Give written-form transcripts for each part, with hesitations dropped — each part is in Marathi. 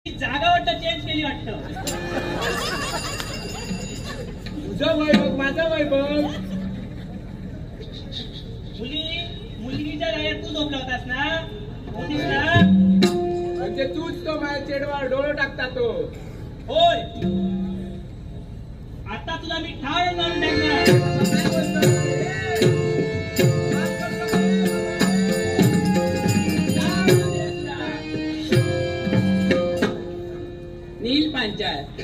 जागा वाटतं चेंज केली वाटतं. तुझं वैभव माझं वैभव. मुलगीच्या जागेत तू झोपला होतास ना. म्हणजे तूच तो माझ्या चेडवावर डोळं टाकता तो. होय, आता तुला मी ठार मारून टाकणार.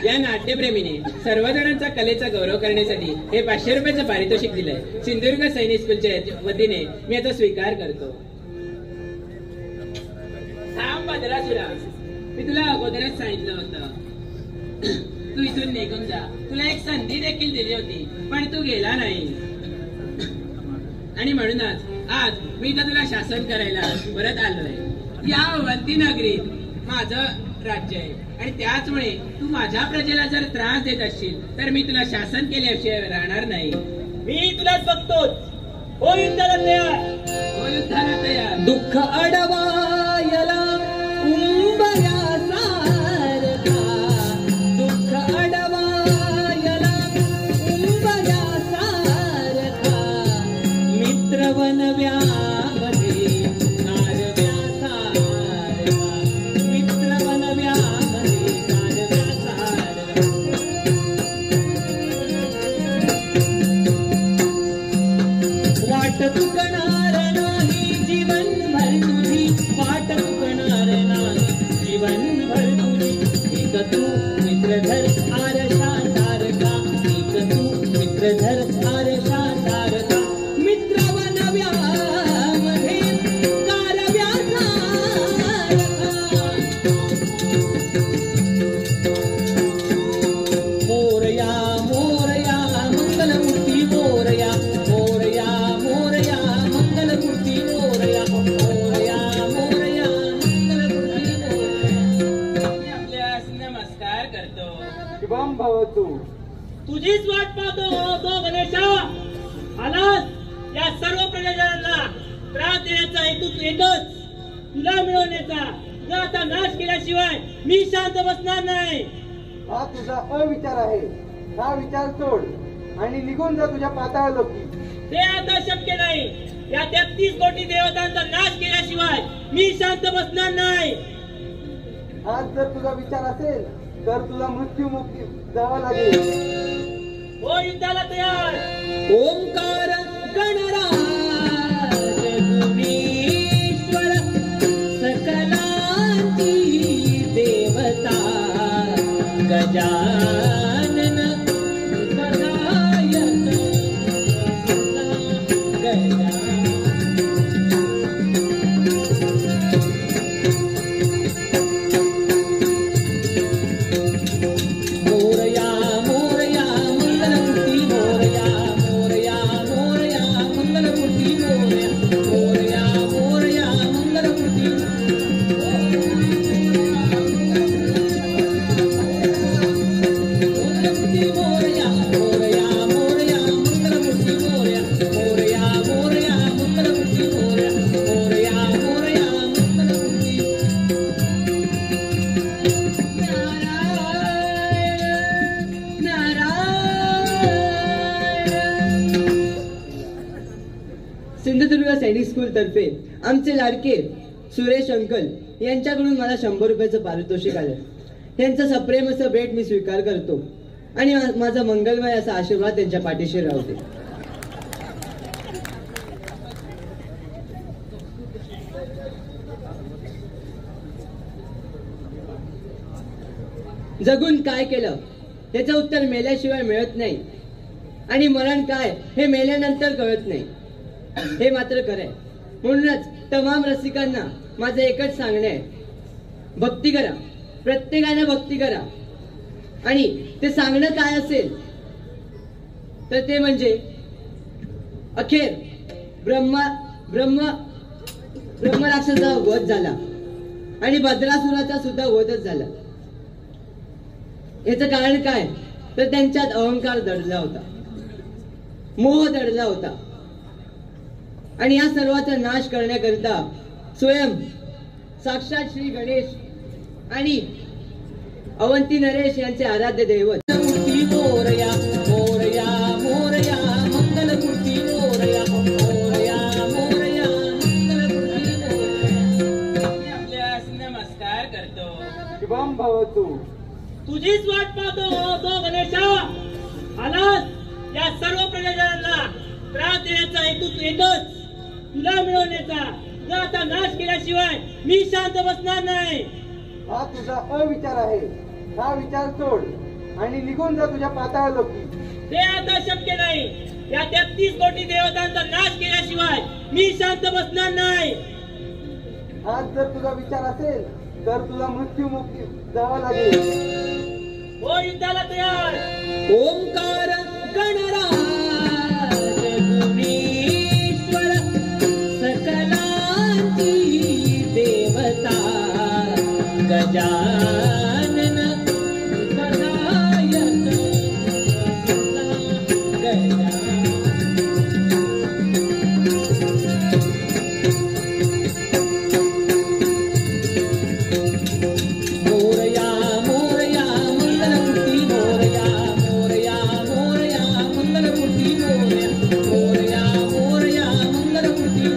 या नाट्यप्रेमीने सर्वजणांचा कलेचा गौरव करण्यासाठी हे 500 रुपयाचं पारितोषिक दिलंय. सिंधुदुर्ग सैनिक स्कूलच्या वतीने मी आता स्वीकार करतो. थांब बदलासुरा, मी तुला अगोदरच सांगितलं होतं तू इथून निघून जा. तुला एक संधी देखील दिली होती पण तू गेला नाही. आणि म्हणूनच आज मी तर तुला शासन करायला परत आलोय. या अवंती नगरीत माझं राज्य आहे आणि त्याचमुळे तू माझ्या प्रजेला जर त्रास देत असशील तर मी तुला शासन केल्याशिवाय राहणार नाही. मी तुलाच बघतोच. हो युद्धाला तयार. हो युद्धाला तयार. दुःख अडवायला उंबऱ्यासारखा, दुःख अडवायला उंबऱ्यासारखा, मित्र वनव्यामध्ये चुकणार नाही जीवनभर तुझी, वाट चुकणार नाही जीवनभर तुझी. एक तू मित्रधर आरशा तारका, एक तू मित्रधर आरशा तारका, मित्र वनव्यामध्ये कारव्यासारखा. मोरया मोरया मंगलमूर्ती मोरया, मोरया मोरया मंगलमूर्ती मोरया, मोरया मोरया मंगलमूर्ती मोरया. मी आपल्यास नमस्कार करतो. शुभम भवतु. तुझीच वाट पाहतो तो गणेशा. आलास या सर्व प्रजाजनांना त्रास देण्याचा हेतू एकच, तुला मिळवण्याचा. तुला आता नाश केल्याशिवाय मी शांत बसणार नाही. हा तुझा अविचार आहे. हा विचार सोड आणि निघून जा तुझ्या पाताळ लोकी. ते आता शक्य नाही. या 33 कोटी देवतांचा नाश केल्याशिवाय मी शांत बसणार नाही. आज जर तुझा विचार असेल तर तुला मृत्युमुखी जावं लागेल. हो युद्धाला तयार. ओंकार गणराज गुणेश्वर सकलांची देवता, गजानन सदायक गजानन. मोरया मोरया मंगलमूर्ती मोरया, मोरया मोरया मंगलमूर्ती मोरया, मोरया मोरया मंगलमूर्ती. मोरया मोरया मोरया मंगलमूर्ती मोरया, मोरया मोरया मंगलमूर्ती मोरया, मोरया मोरया मंगलमूर्ती. नारायण नारायण. सिंधुदुर्ग सैनिक स्कूल तर्फे आमचे लाडके सुरेश अंकल यांच्याकडून मला 100 रुपयाचं पारितोषिक आलं. त्यांचं सप्रेम असं भेट मी स्वीकार करतो आणि माझा मंगलमय असा आशीर्वाद त्यांच्या पाठीशी राहते. जगून काय केलं याचं उत्तर मेल्याशिवाय मिळत नाही आणि मरण काय हे मेल्यानंतर कळत नाही, हे मात्र खरंय. म्हणूनच तमाम रसिकांना माझं एकच सांगणं आहे, भक्ती करा. प्रत्येकाने भक्ती करा. आणि ते सांगणं काय असेल तर ते म्हणजे अखेर ब्रह्म राक्षसाचा वध झाला आणि भद्रासुराचा सुद्धा वधच झाला. याचं कारण काय तर त्यांच्यात अहंकार दडला होता, मोह दडला होता. आणि या सर्वाचा नाश करण्याकरिता स्वयं साक्षात श्री गणेश आणि अवंती नरेश यांचे आराध्य दैवत मूर्ती मोरया मोरया मोरया मंगलमूर्ती मोरया मोरया मोरया मंगलमूर्ती मोरया. मी आपल्यास नमस्कार करतो. शुभम भवतु. तुझीच वाट पाहतो तो गणेशा. आलास या सर्व प्रजाजनांना त्रास देण्याचा हेतू एकच, तुला मिळवण्याचा. तुझा आता नाश केल्याशिवाय मी शांत बसणार नाही. हा तुझा अविचार आहे. हा विचार सोड आणि निघून जा तुझ्या पाताळ लोकी. ते आता शक्य नाही. या 33 कोटी देवतांचा नाश केल्याशिवाय मी शांत बसणार नाही. हाच जर तुझा विचार असेल तर तुला मृत्यू मुक्ती जावं लागेल. हो युद्धाला तयार. ओंकार गणराज गुणेश्वर सकलांची देवता गजानन सदायक गजानन. मोरया मोरया मंगलमूर्ती मोरया मोरया मोरया मंगलमूर्ती मोरया मोरया मोरया मंगलमूर्ती.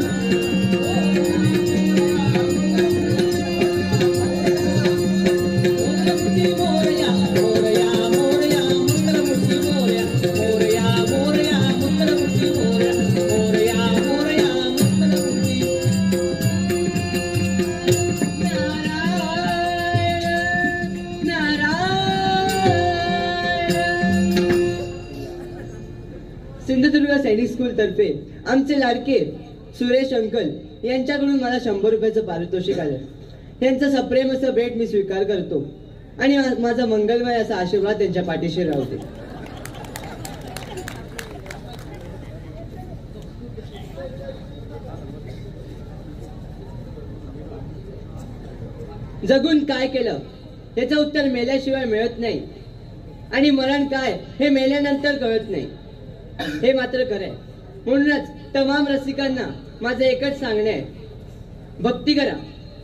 मोरया मोरया मोरया मंगलमूर्ती मोरया मोरया मोरया मंगलमूर्ती मोरया मोरया मोरया मंगलमूर्ती. सिंधुदुर्ग सैनिक स्कूल तर्फे आमचे लाडके सुरेश अंकल यांच्याकडून मला 100 रुपयाचं पारितोषिक आलं. यांचं सप्रेम असं भेट मी स्वीकार करतो आणि माझा मंगलमय असा आशीर्वाद त्यांच्या पाठीशी राहते. जगून काय केलं याचं उत्तर मेल्याशिवाय मिळत नाही आणि मरण काय हे मेल्यानंतर कळत नाही. हे मात्र खरं आहे. म्हणूनच तमाम रसिकांना माझं एकच सांगणं आहे, भक्ती करा.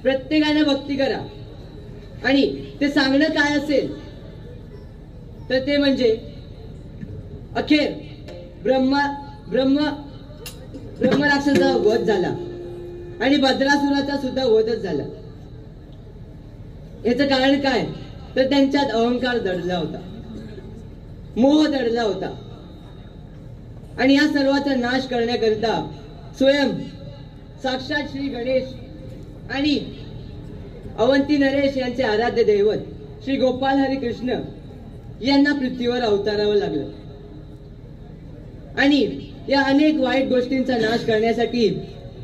प्रत्येकानं भक्ती करा. आणि ते सांगणं काय असेल तर ते म्हणजे अखेर ब्रह्मराक्षाचा वध झाला आणि भद्रासुराचा सुद्धा वधच झाला. याचं कारण काय तर त्यांच्यात अहंकार दडला होता, मोह दडला होता. आणि या सर्वाचा नाश करण्याकरिता स्वयं साक्षात श्री गणेश आणि अवंती नरेश यांचे आराध्य दैवत श्री गोपाल हरी कृष्ण यांना पृथ्वीवर अवतारावं लागलं. आणि या अनेक वाईट गोष्टींचा नाश करण्यासाठी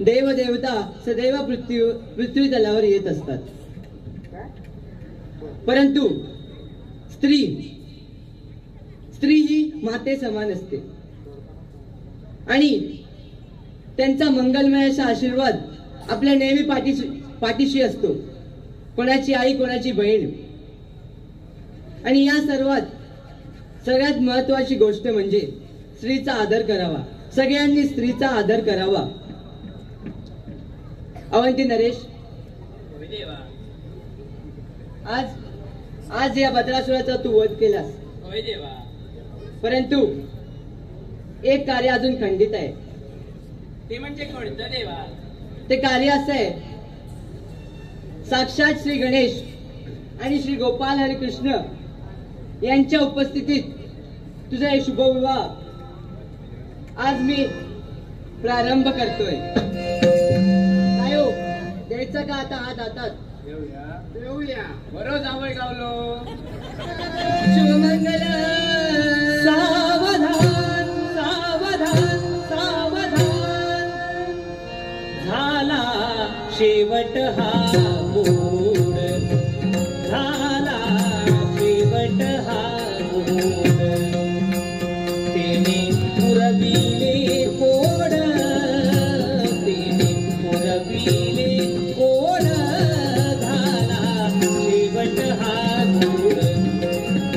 देवदेवता सदैव पृथ्वी तलावर येत असतात. परंतु स्त्री ही माते समान असते आणि त्यांचा मंगलमय असा आशीर्वाद आपल्या नेहमी पाठीशी असतो. कोणाची आई, कोणाची बहीण. आणि या सगळ्यात महत्वाची गोष्ट म्हणजे स्त्रीचा आदर करावा. सगळ्यांनी स्त्रीचा आदर करावा. अवंती नरेश, आज या भद्रासुराचा तू वध केलास. होय देवा. परंतु एक कार्य अजून खंडित आहे. ते म्हणजे कोणतं देवा? ते कार्य असं आहे, साक्षात श्री गणेश आणि श्री गोपाल हरी कृष्ण यांच्या उपस्थितीत तुझा हे शुभविवाह आज मी प्रारंभ करतोय. काय हो, द्यायचं का आता हात हातात? देऊया. बरोबर जावई गावलो. शुभमंगल. सावधान सावधान सावधान, झाला शेवट हा मूड, झाला शेवट हा मूड. तेने पुरविले कोड, तेने पुरविले कोड, झाला शेवट हा मूड,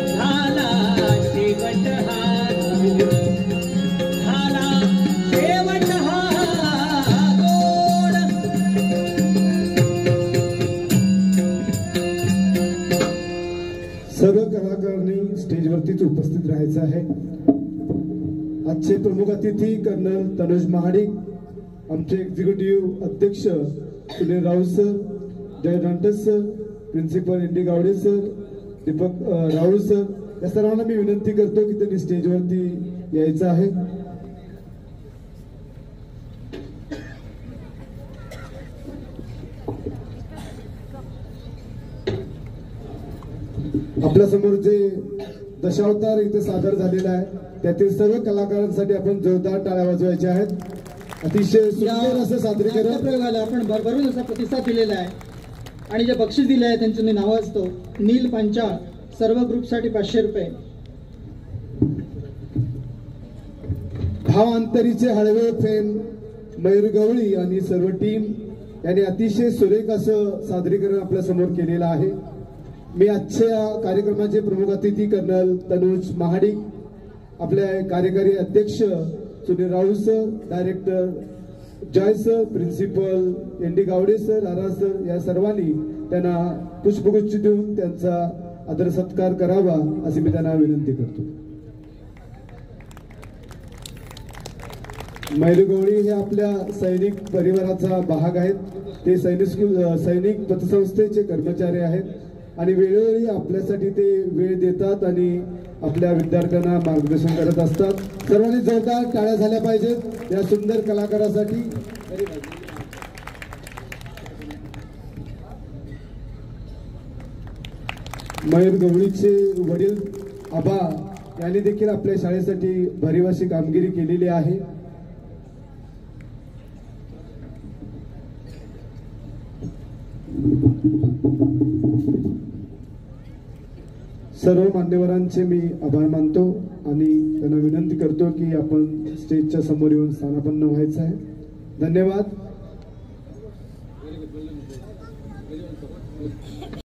झाला शेवट हा मूड, झाला शेवट हा गोड. सर्व कलाकारांनी स्टेजवरतीच उपस्थित राहायचं आहे. आजचे प्रमुख अतिथी कर्नल तनुज महाडिक, आमचे एक्झिक्युटिव्ह अध्यक्ष Sunil Raut sir, Jay Dantas sir, principal N D Gawade sir, Deepak Rahul sir, या सर्वांना मी विनंती करतो की त्यांनी स्टेजवरती यायचं आहे. आपल्या समोर जे दशावतार इथे सादर झालेला आहे त्यातील सर्व कलाकारांसाठी आपण जोरदार टाळ्या वाजवायच्या आहेत. अतिशय सुंदर असं सादरीकरण प्रयोगाला आपण भरभरून असा प्रतिसाद दिलेला आहे आणि जे बक्षीस दिले आहे त्यांचं मी नाव असतो नील पांचाळ, सर्व ग्रुपसाठी 500 रुपये. भाव अंतरीचे हळवे फेम मयूर गवळी आणि सर्व टीम यांनी अतिशय सुरेख असं सादरीकरण आपल्या समोर केलेलं आहे. मी आजच्या कार्यक्रमाचे प्रमुख अतिथी कर्नल तनुज महाडिक, आपले कार्यकारी अध्यक्ष Sunil Raut sir, director Jay sir, principal N D Gawade sir, Ara sir, या सर्वांनी त्यांना पुष्पगुच्छ देऊन त्यांचा आदर सत्कार करावा अशी मी त्यांना विनंती करतो. मयूर गवळी हे आपल्या सैनिक परिवाराचा भाग आहेत. ते सैनिक पतसंस्थेचे कर्मचारी आहेत आणि वेळोवेळी आपल्यासाठी ते वेळ देतात आणि आपल्या विद्यार्थ्यांना मार्गदर्शन करत असतात. सर्वांनी जोरदार टाळ्या झाल्या पाहिजेत या सुंदर कलाकारासाठी. मयूर गवळीचे वडील आबा यांनी देखील आपल्या शाळेसाठी भरीव अशी कामगिरी केलेली आहे. सर्व मान्यवरांचे मी आभार मानतो आणि त्यांना विनंती करतो की आपण स्टेजच्या समोर येऊन स्थानापन्न व्हायचं आहे. धन्यवाद.